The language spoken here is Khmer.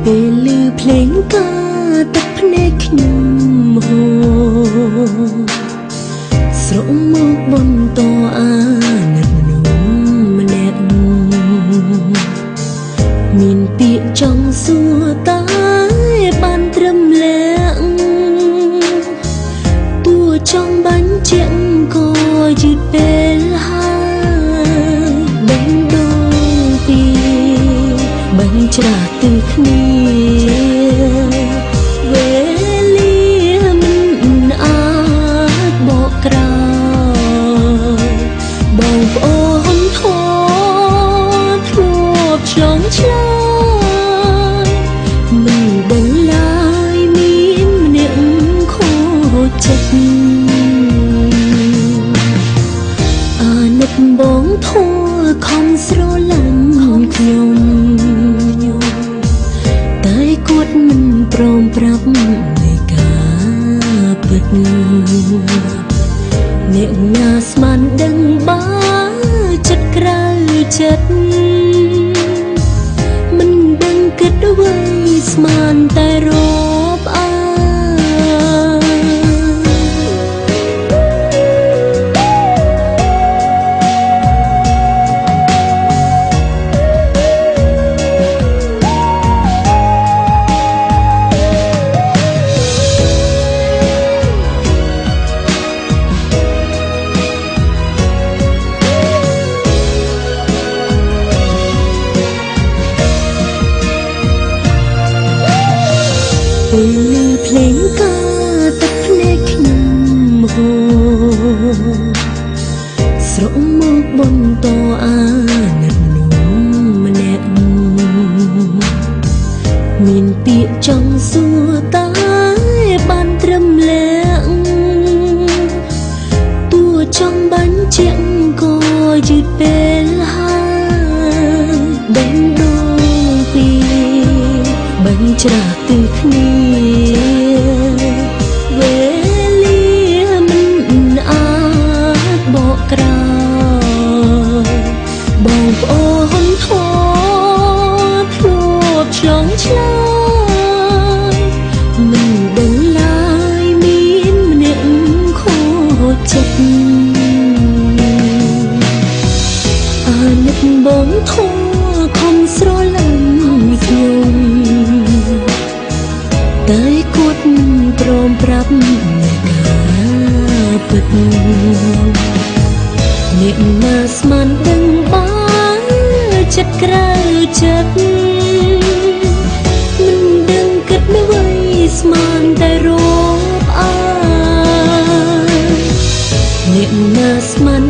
ពេលឮភ្លេងក៏ទឹកភ្នែកខ្ញុំហូរស្រក់មកបន្តអាណិតនោះម្នាក់មានពាក្យចង់សួរតែបានត្រឹមលាក់តួចង់បាញ់ជាក់ក៏យឺតពេលហើយបែងដូងពីបាញ់ច្រាស់ទិលគ្នាវេលាមិនអាចបកក្រោយបងប្អូនធម៌ធ្លាប់ឆ្លងឆ្លើយមិនដឹងឡើយមានម្នាក់ខូចចិត្តអាណិតបងធម៌ខំស្រឡាញ់ខ្ញុំតែគាត់មិនព្រមប្រាប់នៃការពិតអ្នកណាស្មានដឹងបើចិត្តក្រៅចិត្តមិនដឹងគិតអ្វីស្មានតែរាប់អាពេលឮភ្លេងក៏ទឹកភ្នែកខ្ញុំហូរស្រក់មកបន្តអាណិតនោះម្នាក់មានពាក្យចង់សួរតែបានត្រឹមលាក់តួចង់បាញ់ជាក់ក៏យឺតពេលហើយបែងដូងពីបាញ់ច្រាស់ទិលគ្នាវេលាមិនអាចបកក្រោយបងប្អូនធម៌ធ្លាប់ឆ្លងឆ្លើយមិនដឹងឡើយមានម្នាក់ខូចចិត្តអាណិតបងធម៌ខំស្រឡាញ់ខ្ញុំតែគាត់មិនព្រមប្រាប់នៃការពិតអ្នកណាស្មានដឹងបើចិត្តក្រៅចិត្តមិនដឹងគិតអ្វីស្មានតែរាប់អានអ្នកណាស្មាន